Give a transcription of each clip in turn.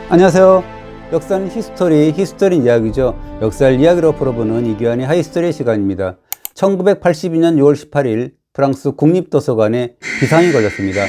안녕하세요. 역사는 히스토리 이야기죠. 역사를 이야기로 풀어보는 이규환의 하이스토리 시간입니다. 1982년 6월 18일 프랑스 국립도서관에 비상이 걸렸습니다.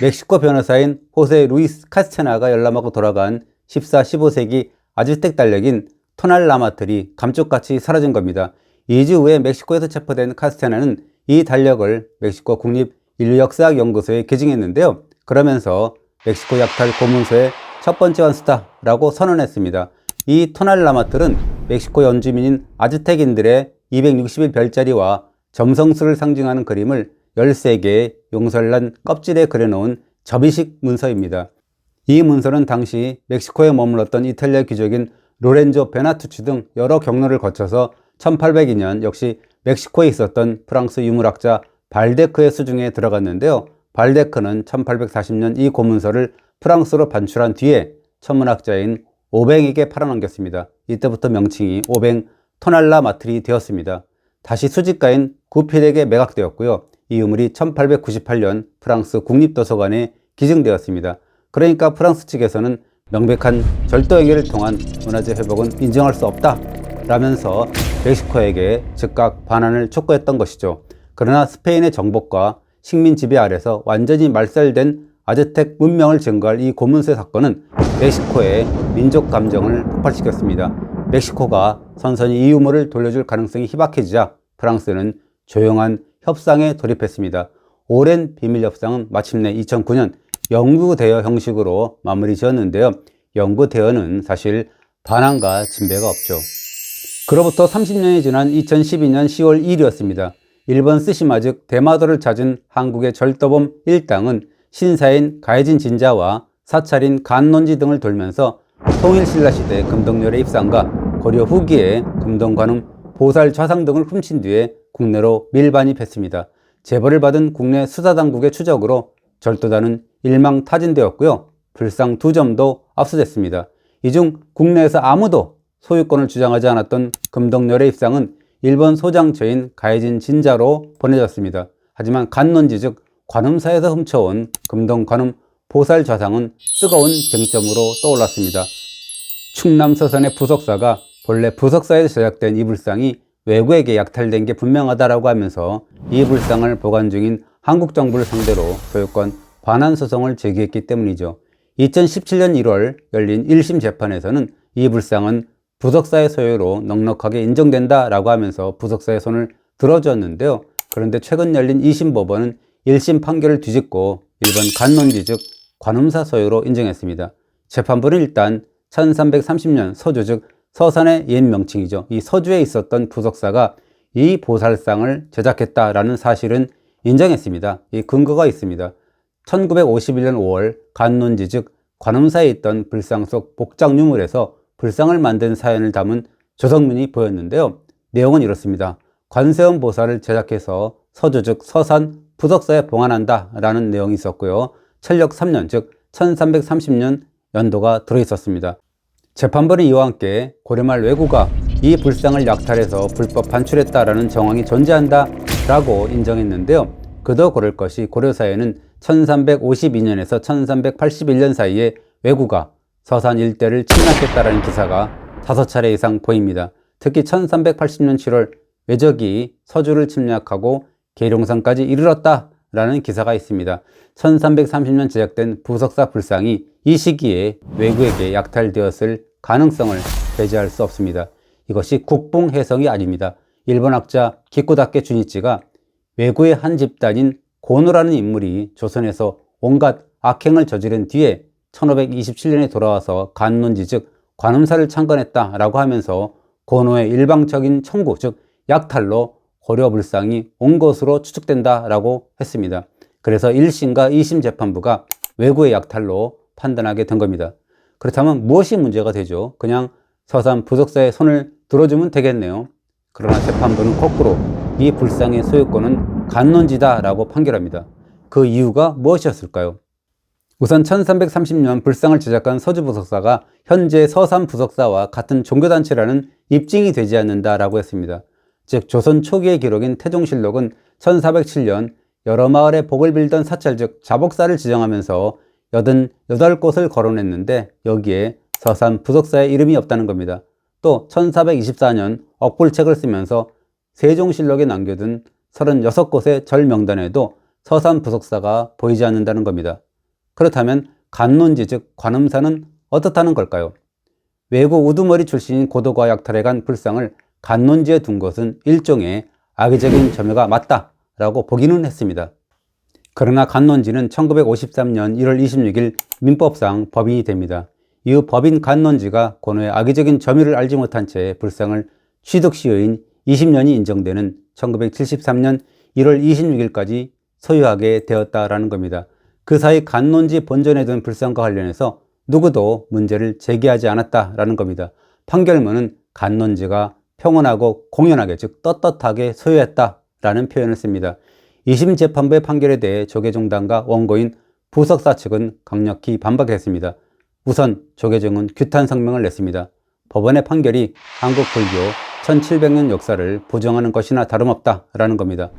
멕시코 변호사인 호세 루이스 카스테나가 열람하고 돌아간 14, 15세기 아즈텍 달력인 토날 라마틀이 감쪽같이 사라진 겁니다. 2주 후에 멕시코에서 체포된 카스테나는 이 달력을 멕시코 국립인류역사연구소에 기증했는데요. 그러면서 멕시코 약탈 고문서의 첫 번째 원스타라고 선언했습니다. 이 토날 라마틀은 멕시코 원주민인 아즈텍인들의 261별자리와 점성술을 상징하는 그림을 13개의 용설난 껍질에 그려놓은 접이식 문서입니다. 이 문서는 당시 멕시코에 머물렀던 이탈리아 귀족인 로렌조 베나투치 등 여러 경로를 거쳐서 1802년 역시 멕시코에 있었던 프랑스 유물학자 발데크의 수중에 들어갔는데요. 발데크는 1840년 이 고문서를 프랑스로 반출한 뒤에 천문학자인 오뱅에게 팔아넘겼습니다. 이때부터 명칭이 오뱅 토날라 마틀이 되었습니다. 다시 수집가인 구필에게 매각되었고요. 이 유물이 1898년 프랑스 국립도서관에 기증되었습니다. 그러니까 프랑스 측에서는 명백한 절도 행위를 통한 문화재 회복은 인정할 수 없다 라면서 멕시코에게 즉각 반환을 촉구했던 것이죠. 그러나 스페인의 정복과 식민 지배 아래서 완전히 말살된 아즈텍 문명을 증거할 이 고문서 사건은 멕시코의 민족 감정을 폭발시켰습니다. 멕시코가 선선히 이 유물을 돌려줄 가능성이 희박해지자 프랑스는 조용한 협상에 돌입했습니다. 오랜 비밀 협상은 마침내 2009년 영구 대여 형식으로 마무리 지었는데요. 영구 대여는 사실 반환과 진배가 없죠. 그로부터 30년이 지난 2012년 10월 2일이었습니다. 일본 스시마 즉 대마도를 찾은 한국의 절도범 일당은 신사인 가해진 진자와 사찰인 간논지 등을 돌면서 통일신라시대 금동열의 입상과 고려 후기에 금동관음 보살 좌상 등을 훔친 뒤에 국내로 밀반입했습니다. 제보를 받은 국내 수사당국의 추적으로 절도단은 일망타진되었고요. 불상 2점도 압수됐습니다. 이 중 국내에서 아무도 소유권을 주장하지 않았던 금동열의 입상은 일본 소장처인 가해진 진자로 보내졌습니다. 하지만 간논지 즉 관음사에서 훔쳐온 금동관음 보살 좌상은 뜨거운 쟁점으로 떠올랐습니다. 충남서산의 부석사가 본래 부석사에서 제작된 이 불상이 외국에게 약탈된 게 분명하다라고 하면서 이 불상을 보관 중인 한국 정부를 상대로 소유권 반환 소송을 제기했기 때문이죠. 2017년 1월 열린 1심 재판에서는 이 불상은 부석사의 소유로 넉넉하게 인정된다라고 하면서 부석사의 손을 들어주었는데요. 그런데 최근 열린 2심 법원은 1심 판결을 뒤집고 일본 간논지 즉 관음사 소유로 인정했습니다. 재판부는 일단 1330년 서주 즉 서산의 옛 명칭이죠. 이 서주에 있었던 부석사가 이 보살상을 제작했다라는 사실은 인정했습니다. 이 근거가 있습니다. 1951년 5월 간논지 즉 관음사에 있던 불상 속 복장 유물에서 불상을 만든 사연을 담은 조성문이 보였는데요. 내용은 이렇습니다. 관세음 보살을 제작해서 서주 즉 서산 부석사에 봉안한다 라는 내용이 있었고요. 철력 3년 즉 1330년 연도가 들어있었습니다. 재판부는 이와 함께 고려말 왜구가 이 불상을 약탈해서 불법 반출했다라는 정황이 존재한다 라고 인정했는데요. 그도 고를 것이 고려사에는 1352년에서 1381년 사이에 왜구가 서산 일대를 침략했다라는 기사가 5차례 이상 보입니다. 특히 1380년 7월 왜적이 서주를 침략하고 계룡산까지 이르렀다라는 기사가 있습니다. 1330년 제작된 부석사 불상이 이 시기에 왜구에게 약탈되었을 가능성을 배제할 수 없습니다. 이것이 국뽕해성이 아닙니다. 일본 학자 기쿠다케 주니치가 왜구의 한 집단인 고노라는 인물이 조선에서 온갖 악행을 저지른 뒤에 1527년에 돌아와서 간논지 즉 관음사를 창건했다라고 하면서 고노의 일방적인 청구 즉 약탈로 고려 불상이 온 것으로 추측된다라고 했습니다. 그래서 1심과 2심 재판부가 왜구의 약탈로 판단하게 된 겁니다. 그렇다면 무엇이 문제가 되죠? 그냥 서산 부석사의 손을 들어주면 되겠네요. 그러나 재판부는 거꾸로 이 불상의 소유권은 간논지다라고 판결합니다. 그 이유가 무엇이었을까요? 우선 1330년 불상을 제작한 서주부석사가 현재 서산부석사와 같은 종교단체라는 입증이 되지 않는다라고 했습니다. 즉 조선 초기의 기록인 태종실록은 1407년 여러 마을에 복을 빌던 사찰 즉 자복사를 지정하면서 88곳을 거론했는데 여기에 서산 부석사에 이름이 없다는 겁니다. 또 1424년 억불책을 쓰면서 세종실록에 남겨둔 36곳의 절 명단에도 서산 부석사가 보이지 않는다는 겁니다. 그렇다면 관논지 즉 관음사는 어떻다는 걸까요? 외국 우두머리 출신인 고도가 약탈해간 불상을 관논지에 둔 것은 일종의 악의적인 점유가 맞다라고 보기는 했습니다. 그러나 관논지는 1953년 1월 26일 민법상 법인이 됩니다. 이후 법인 관논지가 고노의 악의적인 점유를 알지 못한 채 불상을 취득 시효인 20년이 인정되는 1973년 1월 26일까지 소유하게 되었다라는 겁니다. 그 사이 관논지 본전에 둔 불상과 관련해서 누구도 문제를 제기하지 않았다라는 겁니다. 판결문은 관논지가 평온하고 공연하게 즉 떳떳하게 소유했다라는 표현을 씁니다. 2심 재판부의 판결에 대해 조계종단과 원고인 부석사 측은 강력히 반박했습니다. 우선 조계종은 규탄 성명을 냈습니다. 법원의 판결이 한국 불교 1700년 역사를 부정하는 것이나 다름없다라는 겁니다.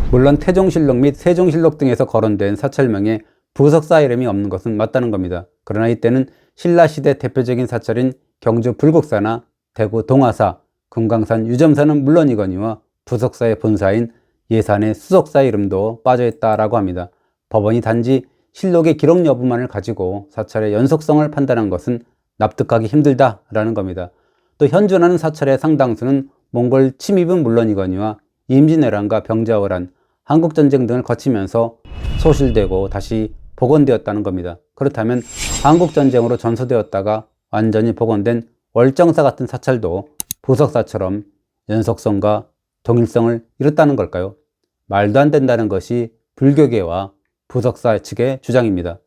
물론 태종실록 및 세종실록 등에서 거론된 사찰명에 부석사 이름이 없는 것은 맞다는 겁니다. 그러나 이때는 신라시대 대표적인 사찰인 경주 불국사나 대구 동화사, 금강산 유점사는 물론이거니와 부석사의 본사인 예산의 수석사 이름도 빠져있다라고 합니다. 법원이 단지 실록의 기록 여부만을 가지고 사찰의 연속성을 판단한 것은 납득하기 힘들다라는 겁니다. 또 현존하는 사찰의 상당수는 몽골 침입은 물론이거니와 임진왜란과 병자호란, 한국전쟁 등을 거치면서 소실되고 다시 복원되었다는 겁니다. 그렇다면 한국전쟁으로 전소되었다가 완전히 복원된 월정사 같은 사찰도 부석사처럼 연속성과 동일성을 이뤘다는 걸까요? 말도 안 된다는 것이 불교계와 부석사 측의 주장입니다.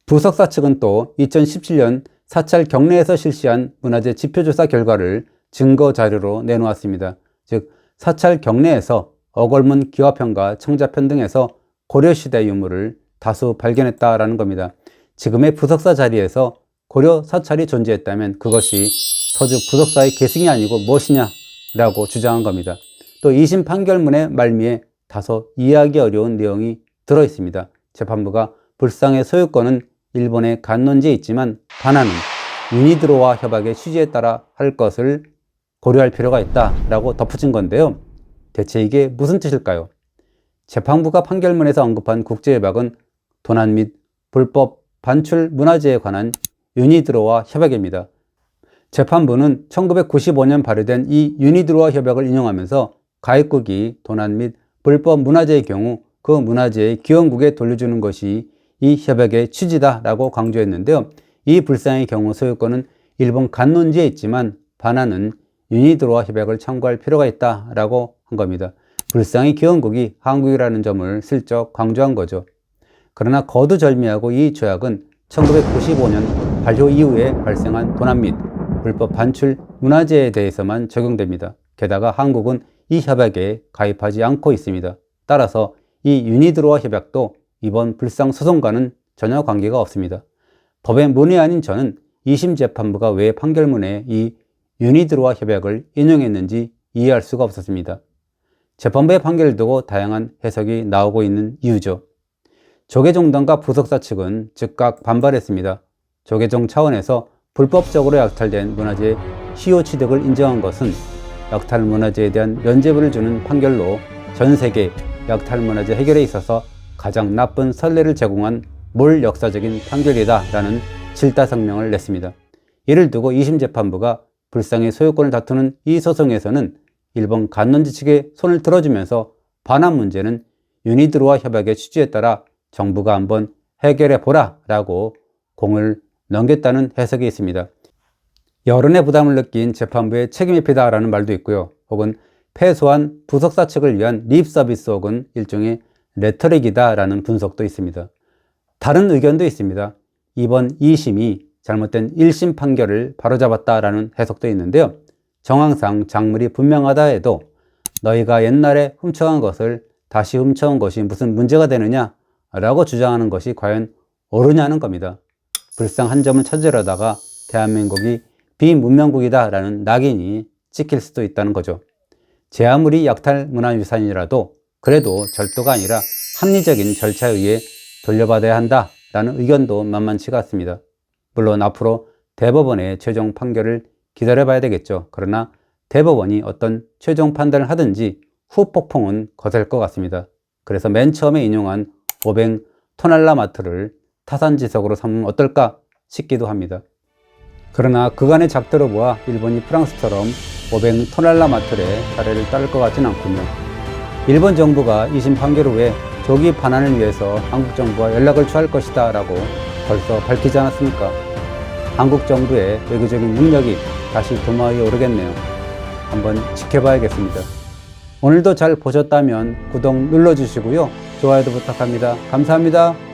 부석사 측은 또 2017년 사찰 경내에서 실시한 문화재 지표조사 결과를 증거 자료로 내놓았습니다. 즉 사찰 경내에서 어걸문 기와편과 청자편 등에서 고려시대 유물을 다수 발견했다라는 겁니다. 지금의 부석사 자리에서 고려 사찰이 존재했다면 그것이 서주 부석사의 계승이 아니고 무엇이냐라고 주장한 겁니다. 또 2심 판결문의 말미에 다소 이해하기 어려운 내용이 들어있습니다. 재판부가 불상의 소유권은 일본의 관논지에 있지만 반환은 유니드로와 협약의 취지에 따라 할 것을 고려할 필요가 있다라고 덧붙인 건데요. 대체 이게 무슨 뜻일까요? 재판부가 판결문에서 언급한 국제협약은 도난 및 불법 반출 문화재에 관한 유니드로와 협약입니다. 재판부는 1995년 발효된 이 유니드로와 협약을 인용하면서 가입국이 도난 및 불법 문화재의 경우 그 문화재의 기원국에 돌려주는 것이 이 협약의 취지다라고 강조했는데요. 이 불상의 경우 소유권은 일본 관논지에 있지만 반환은 유니드로와 협약을 참고할 필요가 있다라고 한 겁니다. 불상의 기원국이 한국이라는 점을 슬쩍 강조한 거죠. 그러나 거두절미하고 이 조약은 1995년 발효 이후에 발생한 도난 및 불법 반출 문화재에 대해서만 적용됩니다. 게다가 한국은 이 협약에 가입하지 않고 있습니다. 따라서 이 유니드로와 협약도 이번 불상 소송과는 전혀 관계가 없습니다. 법의 문외한인 저는 2심 재판부가 왜 판결문에 이 유니드로와 협약을 인용했는지 이해할 수가 없었습니다. 재판부의 판결을 두고 다양한 해석이 나오고 있는 이유죠. 조계종단과 부석사 측은 즉각 반발했습니다. 조계종 차원에서 불법적으로 약탈된 문화재의 시효 취득을 인정한 것은 약탈 문화재에 대한 면죄부를 주는 판결로 전 세계 약탈 문화재 해결에 있어서 가장 나쁜 선례를 제공한 몰 역사적인 판결이다라는 질타 성명을 냈습니다. 이를 두고 2심 재판부가 불상의 소유권을 다투는 이 소송에서는 일본 관논지 측에 손을 들어주면서 반환 문제는 유니드로와 협약의 취지에 따라 정부가 한번 해결해 보라 라고 공을 넘겼다는 해석이 있습니다. 여론의 부담을 느낀 재판부의 책임회피다라는 말도 있고요. 혹은 패소한 부석사 측을 위한 립 서비스 혹은 일종의 레터릭이다라는 분석도 있습니다. 다른 의견도 있습니다. 이번 2심이 잘못된 1심 판결을 바로잡았다라는 해석도 있는데요. 정황상 작물이 분명하다 해도 너희가 옛날에 훔쳐간 것을 다시 훔쳐온 것이 무슨 문제가 되느냐 라고 주장하는 것이 과연 옳으냐는 겁니다. 불상 한 점을 찾으려다가 대한민국이 비문명국이다 라는 낙인이 찍힐 수도 있다는 거죠. 제 아무리 약탈 문화유산이라도 그래도 절도가 아니라 합리적인 절차에 의해 돌려받아야 한다 라는 의견도 만만치가 않습니다. 물론 앞으로 대법원의 최종 판결을 기다려봐야 되겠죠. 그러나 대법원이 어떤 최종 판단을 하든지 후폭풍은 거셀 것 같습니다. 그래서 맨 처음에 인용한 오뱅 토날라마트를 타산지석으로 삼으면 어떨까 싶기도 합니다. 그러나 그간의 작태로 보아 일본이 프랑스처럼 오뱅 토날라마트의 사례를 따를 것 같지는 않군요. 일본 정부가 2심 판결 후에 조기 반환을 위해서 한국 정부와 연락을 취할 것이다 라고 벌써 밝히지 않았습니까? 한국 정부의 외교적인 능력이 다시 도마 위에 오르겠네요. 한번 지켜봐야겠습니다. 오늘도 잘 보셨다면 구독 눌러주시고요. 좋아요도 부탁합니다. 감사합니다.